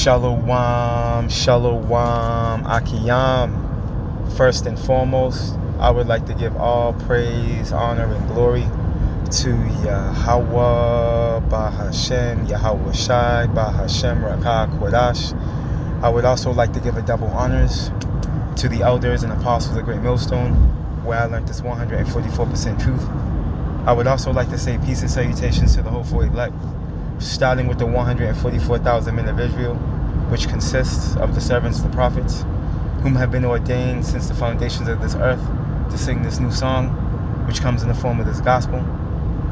Shalom, shalom, akiyam. First and foremost, I would like to give all praise, honor, and glory to Yahweh, Bahashem, Yahweh Shai, Bahashem, Rakah, Kodash. I would also like to give a double honors to the elders and apostles of Great Millstone, where I learned this 144% truth. I would also like to say peace and salutations to the hopeful elect, starting with the 144,000 men of Israel, which consists of the servants, the prophets, whom have been ordained since the foundations of this earth to sing this new song, which comes in the form of this gospel,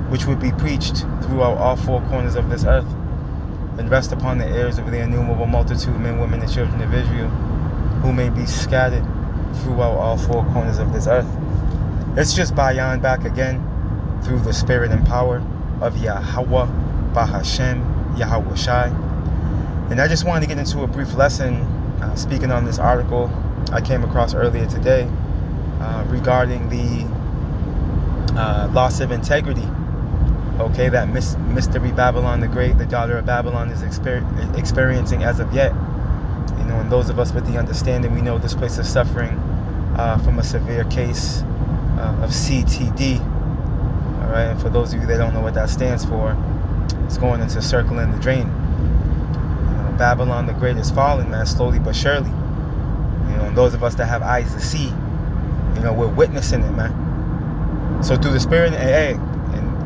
which would be preached throughout all four corners of this earth, and rest upon the ears of the innumerable multitude, men, women, and children of Israel, who may be scattered throughout all four corners of this earth. It's just Bayan back again through the spirit and power of Yahweh, Bahashem, Yahweh Shai. And I just wanted to get into a brief lesson speaking on this article I came across earlier today regarding the loss of integrity, okay, that mystery Babylon the Great, the daughter of Babylon, is experiencing as of yet. You know, and those of us with the understanding, we know this place is suffering from a severe case of CTD. All right, and for those of you that don't know what that stands for, it's going into circling the drain. You know, Babylon the Great is falling, man, slowly but surely. You know, and those of us that have eyes to see, you know, we're witnessing it, man. So through the spirit, and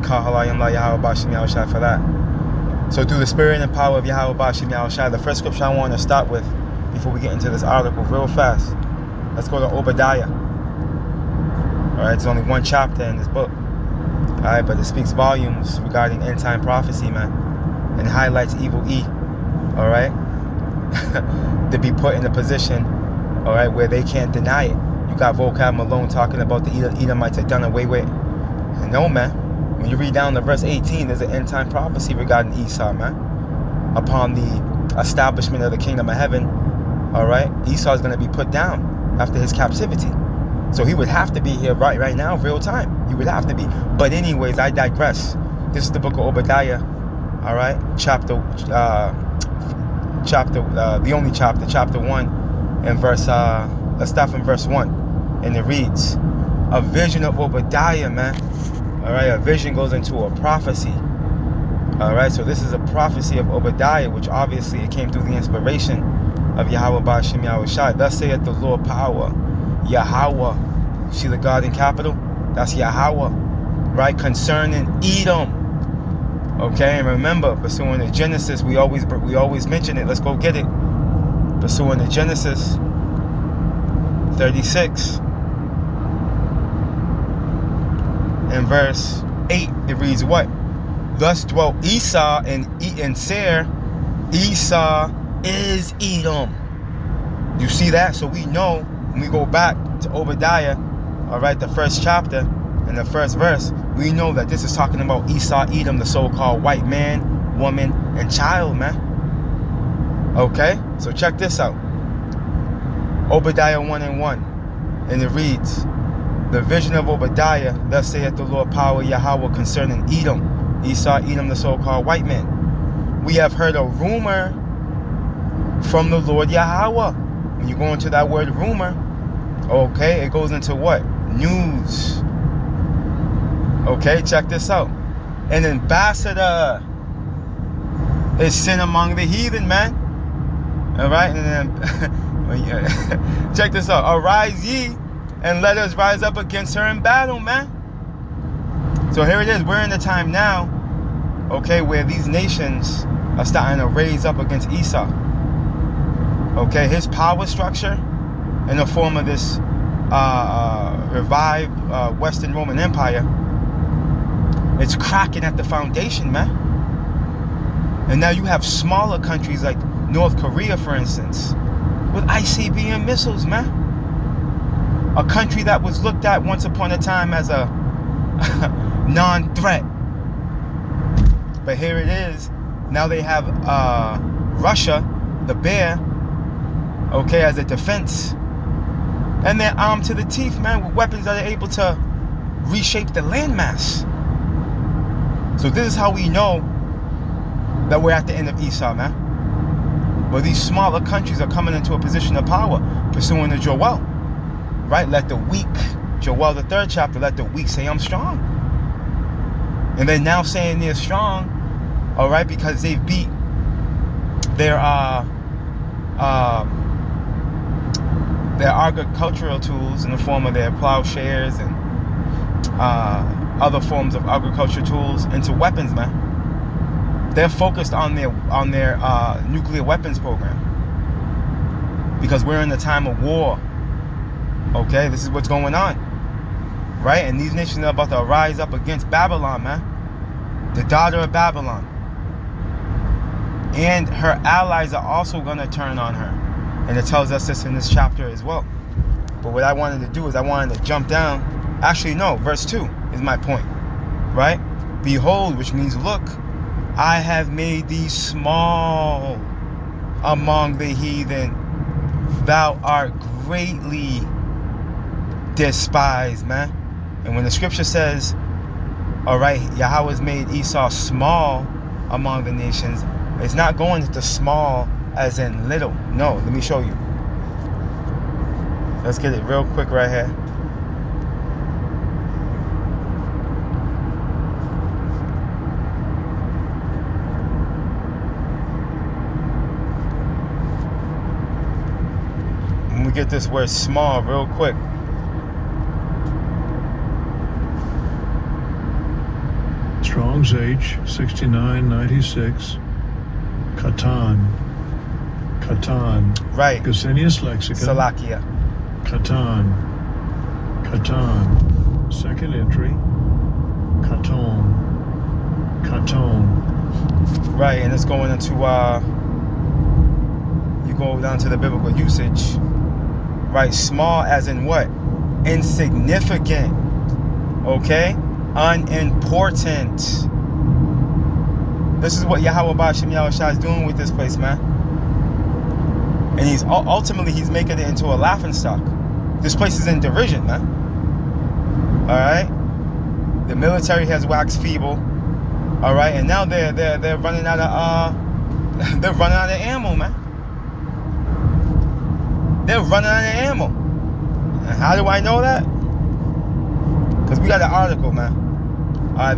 Kahalayim La Yahweh Bashim Yahweh Shai for that. So through the spirit and power of Yahweh Bashim Yahweh Shai, the first scripture I want to start with before we get into this article real fast. Let's go to Obadiah. Alright, it's only one chapter in this book. Alright, but it speaks volumes regarding end time prophecy, man, and highlights evil E, alright, to be put in a position, alright, where they can't deny it. You got Vocab Malone talking about the Edomites are done away with. And no, man, when you read down to verse 18, there's an end time prophecy regarding Esau, man, upon the establishment of the kingdom of heaven. Alright, Esau is going to be put down after his captivity. So he would have to be here right now, real time. He would have to be. But anyways, I digress. This is the book of Obadiah. All right, chapter 1, and verse. Let's start from verse 1, and it reads, "A vision of Obadiah, man. All right, a vision goes into a prophecy. All right, so this is a prophecy of Obadiah, which obviously it came through the inspiration of Yahweh Bashim Yahweh Shai. Thus saith the Lord power, Yahweh." See the God in capital? That's Yahweh, right? Concerning Edom. Okay, and remember, pursuing the Genesis, we always mention it. Let's go get it. Pursuing the Genesis 36 in verse 8, it reads what? "Thus dwelt Esau in Seir. Esau is Edom." You see that? So we know when we go back to Obadiah, all right, the first chapter and the first verse, we know that this is talking about Esau, Edom, the so-called white man, woman, and child, man. Okay, so check this out. Obadiah 1:1, and it reads, "The vision of Obadiah, thus saith the Lord power Yahweh concerning Edom, Esau, Edom, the so-called white man. We have heard a rumor from the Lord Yahweh." When you go into that word rumor, okay, it goes into what? News. Okay, check this out. "An ambassador is sent among the heathen, man." All right, and then check this out. "Arise ye, and let us rise up against her in battle, man." So here it is. We're in the time now, okay, where these nations are starting to raise up against Esau. Okay, his power structure in the form of this revived Western Roman Empire, it's cracking at the foundation, man. And now you have smaller countries like North Korea, for instance, with ICBM missiles, man. A country that was looked at once upon a time as a non-threat. But here it is. Now they have Russia, the bear, okay, as a defense. And they're armed to the teeth, man, with weapons that are able to reshape the landmass. So this is how we know that we're at the end of Esau, man. Well, these smaller countries are coming into a position of power, pursuing the Joel, right? Let the weak, Joel the 3rd chapter, let the weak say I'm strong. And they're now saying they're strong, all right, because they've beat their agricultural tools in the form of their plowshares and other forms of agriculture tools into weapons, man. They're focused on their nuclear weapons program because we're in the time of war. Okay, this is what's going on, right? And these nations are about to rise up against Babylon, man, the daughter of Babylon, and her allies are also going to turn on her, and it tells us this in this chapter as well. But what I wanted to do is I wanted to jump down. Actually, no, verse 2 is my point, right? Behold, which means look, I have made thee small among the heathen. Thou art greatly despised, man. And when the scripture says, all right, Yahweh's made Esau small among the nations, it's not going into small as in little. No, let me show you. Let's get it real quick right here. Let me get this word small real quick. Strong's H 6996. Katan. Right. Gesenius Lexicon. Salakia. Katan. Second entry. Katon. Right, and it's going into you go down to the biblical usage. Right, small as in what? Insignificant. Okay? Unimportant. This is what Yahweh Ba'ashem Yahushua is doing with this place, man. And he's making it into a laughingstock. This place is in derision, man. Alright? The military has waxed feeble. Alright, and now they're running out of they're running out of ammo, man. They're running out of ammo. And how do I know that? Because we got an article, man.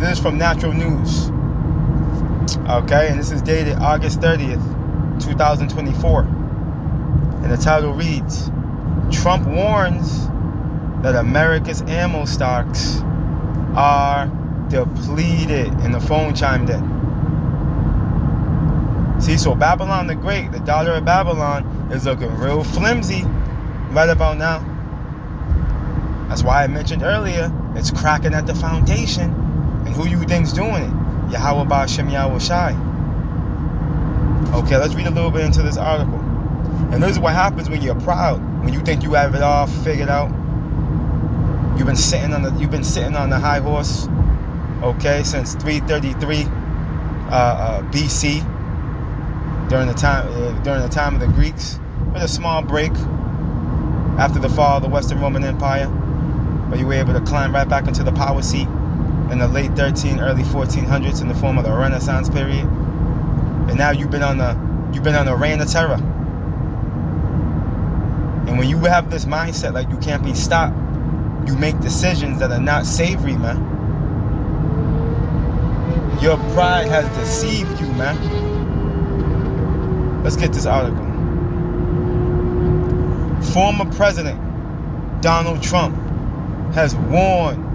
This is from Natural News. Okay, and this is dated August 30th, 2024. And the title reads, Trump warns that America's ammo stocks are depleted. And the phone chimed in. See, so Babylon the Great, the daughter of Babylon, is looking real flimsy right about now. That's why I mentioned earlier, it's cracking at the foundation. And who you think's doing it? Yahweh Ba'ashem Yahushai. Okay, let's read a little bit into this article. And this is what happens when you're proud, when you think you have it all figured out. You've been sitting on the high horse, okay, since 333 BC, during the time of the Greeks, with a small break after the fall of the Western Roman Empire, but you were able to climb right back into the power seat in the late early 1400s in the form of the Renaissance period. And now you've been on a reign of terror. And when you have this mindset like you can't be stopped, you make decisions that are not savory, man. Your pride has deceived you, man. Let's get this article. Former President Donald Trump has warned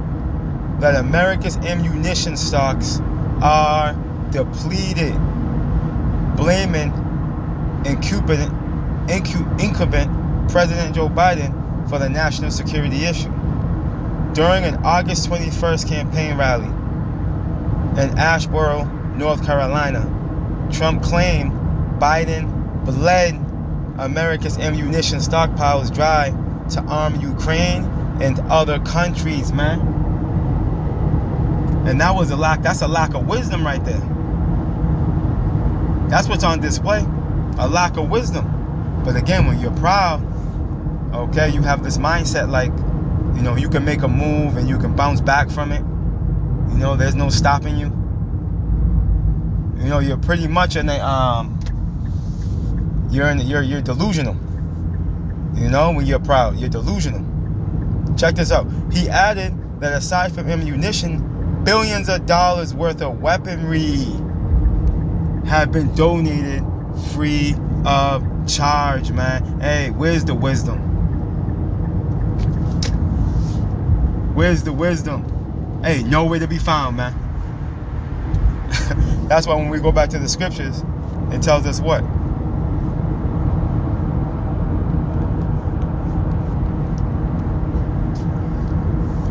that America's ammunition stocks are depleted, blaming incumbent President Joe Biden for the national security issue. During an August 21st campaign rally in Asheboro, North Carolina, Trump claimed Biden bled America's ammunition stockpiles dry to arm Ukraine and other countries, man. And that's a lack of wisdom right there. That's what's on display, a lack of wisdom. But again, when you're proud, okay, you have this mindset like, you can make a move and you can bounce back from it. There's no stopping you. You're pretty much in a You're delusional. You know, when you're proud, you're delusional. Check this out. He added that aside from ammunition, billions of dollars worth of weaponry have been donated free of charge, man. Hey, where's the wisdom? Where's the wisdom? Hey, nowhere to be found, man. That's why when we go back to the scriptures, it tells us what?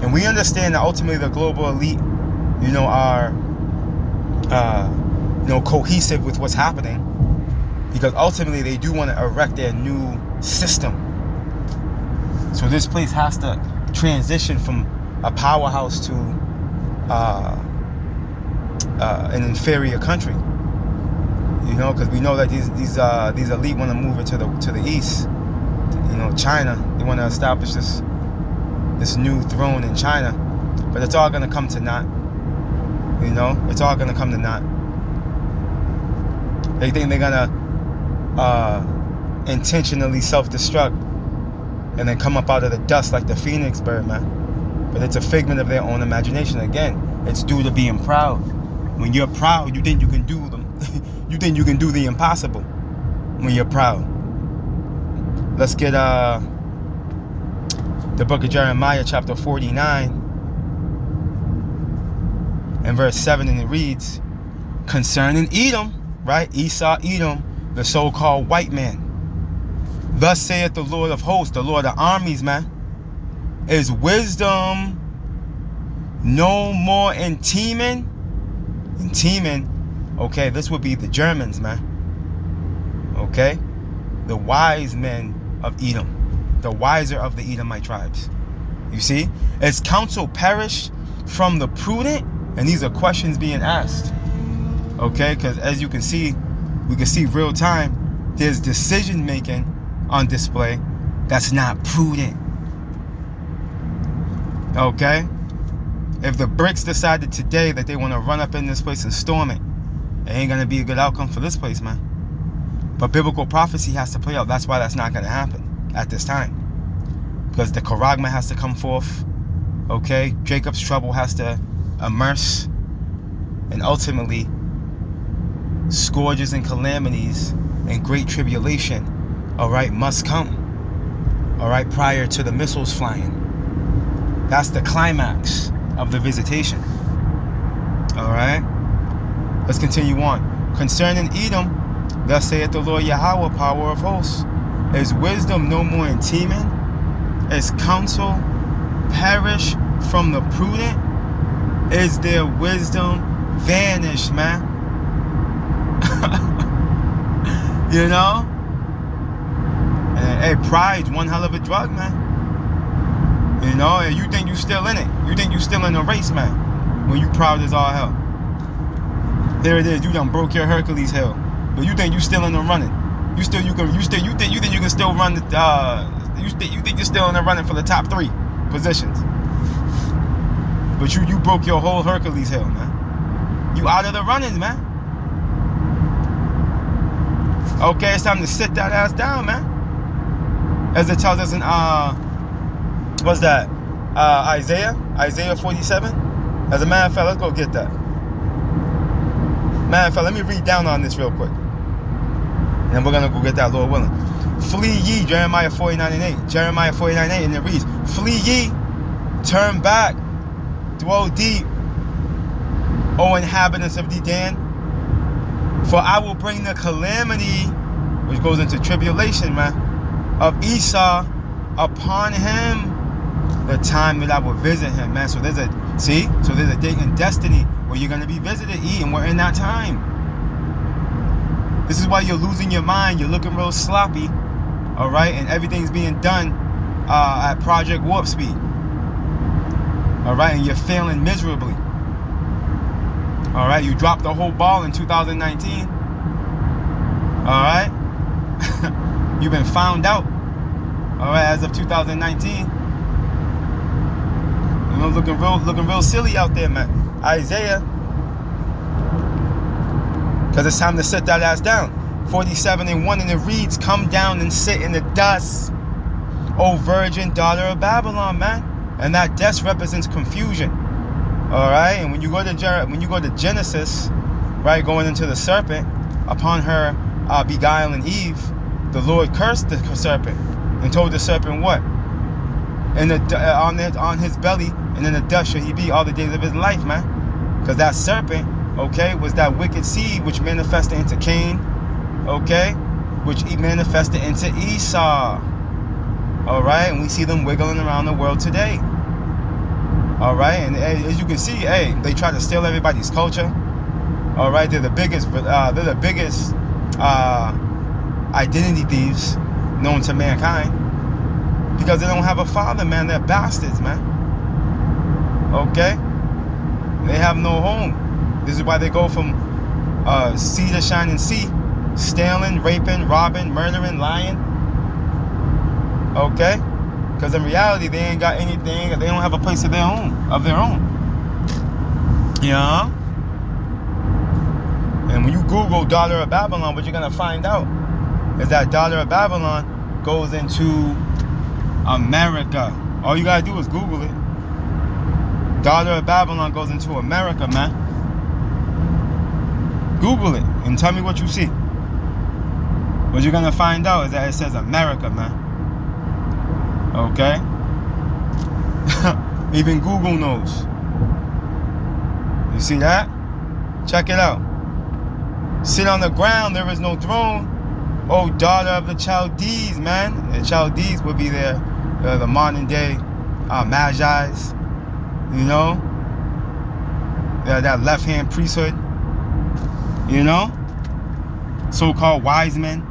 And we understand that ultimately the global elite, are, cohesive with what's happening, because ultimately they do want to erect their new system. So this place has to transition from a powerhouse to an inferior country. Because we know that these elite want to move it to the east. China. They want to establish this new throne in China, but it's all going to come to naught. It's all going to come to naught. They think they're going to intentionally self-destruct and then come up out of the dust like the phoenix bird, man. But it's a figment of their own imagination. Again, it's due to being proud. When you're proud, you think you can do them. You think you can do the impossible when you're proud. Let's get the book of Jeremiah, chapter 49, and verse 7, and it reads, concerning Edom, right? Esau, Edom, the so-called white man. Thus saith the Lord of hosts, the Lord of armies, man. Is wisdom no more in Teman? In Teman, okay, this would be the Germans, man. Okay? The wise men of Edom. The wiser of the Edomite tribes. You see? As counsel perished from the prudent, and these are questions being asked. Okay? Because as you can see, we can see real time, there's decision making on display that's not prudent. Okay? If the bricks decided today that they want to run up in this place and storm it, it ain't going to be a good outcome for this place, man. But biblical prophecy has to play out. That's why that's not going to happen at this time. Because the charagma has to come forth. Okay? Jacob's trouble has to immerse. And ultimately, scourges and calamities and great tribulation, alright, must come. Alright, prior to the missiles flying. That's the climax of the visitation. Alright? Let's continue on. Concerning Edom, thus saith the Lord Yahweh, power of hosts, is wisdom no more in Teman? Is counsel perish from the prudent? Is their wisdom vanished, man? And hey, pride's one hell of a drug, man. And you think you still in it. You think you still in the race, man, when you proud as all hell. There it is. You done broke your Hercules hell, but you think you still in the running. You think you can still run the you think you're still in the running for the top 3 positions. But you broke your whole Hercules hell, man. You out of the runnings, man. Okay, it's time to sit that ass down, man. As it tells us in what's that? Isaiah 47. As a matter of fact, let's go get that. Matter of fact, let me read down on this real quick. And then we're going to go get that, Lord willing. Flee ye, Jeremiah 49:8. Jeremiah 49:8, and it reads, flee ye, turn back, dwell deep, O inhabitants of Dedan. For I will bring the calamity, which goes into tribulation, man, of Esau upon him, the time that I will visit him, man. So there's a date in destiny where you're going to be visited, and we're in that time. This is why you're losing your mind. You're looking real sloppy, all right? And everything's being done at Project Warp Speed, all right? And you're failing miserably, all right? You dropped the whole ball in 2019, all right? You've been found out, all right, as of 2019. Looking real silly out there, man. Isaiah, because it's time to sit that ass down. 47:1, and it reads, "Come down and sit in the dust, O virgin daughter of Babylon," man. And that dust represents confusion. All right, and when you go to Genesis, right, going into the serpent, upon her beguiling Eve, the Lord cursed the serpent and told the serpent what? On his belly, and in the dust shall he be all the days of his life, man. Because that serpent, okay, was that wicked seed which manifested into Cain, okay, which manifested into Esau. All right, and we see them wiggling around the world today. All right, and as you can see, hey, they try to steal everybody's culture. All right, they're the biggest identity thieves known to mankind, because they don't have a father, man. They're bastards, man. Okay, they have no home. This is why they go from sea to shining sea, stealing, raping, robbing, murdering, lying. Okay, because in reality they ain't got anything. They don't have a place of their own. Yeah. And when you Google daughter of Babylon, what you're gonna find out is that daughter of Babylon goes into America. All you gotta do is Google it. Daughter of Babylon goes into America, man. Google it and tell me what you see. What you're gonna find out is that it says America, man. Okay? Even Google knows. You see that? Check it out. Sit on the ground, there is no throne. Oh, daughter of the Chaldees, man. The Chaldees would be there, the modern day Magi's, you know? That left-hand priesthood, you know? So-called wise men.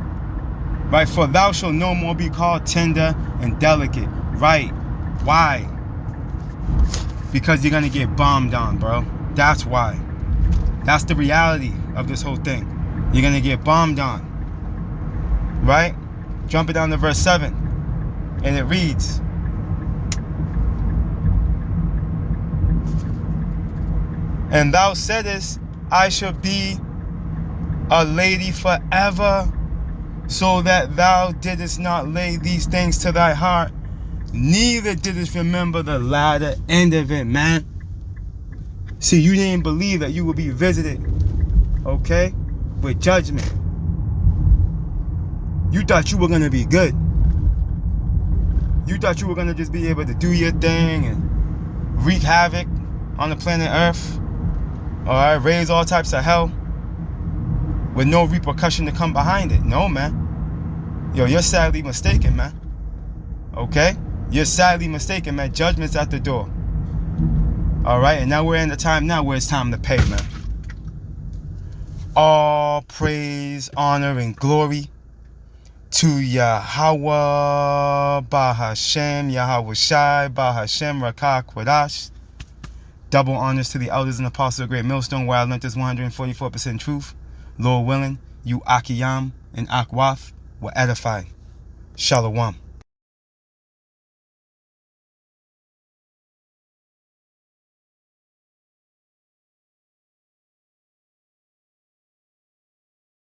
Right? For thou shalt no more be called tender and delicate. Right? Why? Because you're going to get bombed on, bro. That's why. That's the reality of this whole thing. You're going to get bombed on. Right? Jump it down to verse 7. And it reads, "And thou saidest, I shall be a lady forever, so that thou didst not lay these things to thy heart, neither didst remember the latter end of it," man. See, you didn't believe that you would be visited, okay, with judgment. You thought you were going to be good. You thought you were going to just be able to do your thing and wreak havoc on the planet Earth. All right, raise all types of hell with no repercussion to come behind it. No, man. Yo, you're sadly mistaken, man. Okay? You're sadly mistaken, man. Judgment's at the door. All right, and now we're in the time now where it's time to pay, man. All praise, honor, and glory to Yahweh, Bahashem, Yahweh Shai, Bahashem, Rakah, Kwadash. Double honors to the elders and apostles of Great Millstone, where I learned this 144% truth. Lord willing, you Akiyam and Akwath will edify. Shalom.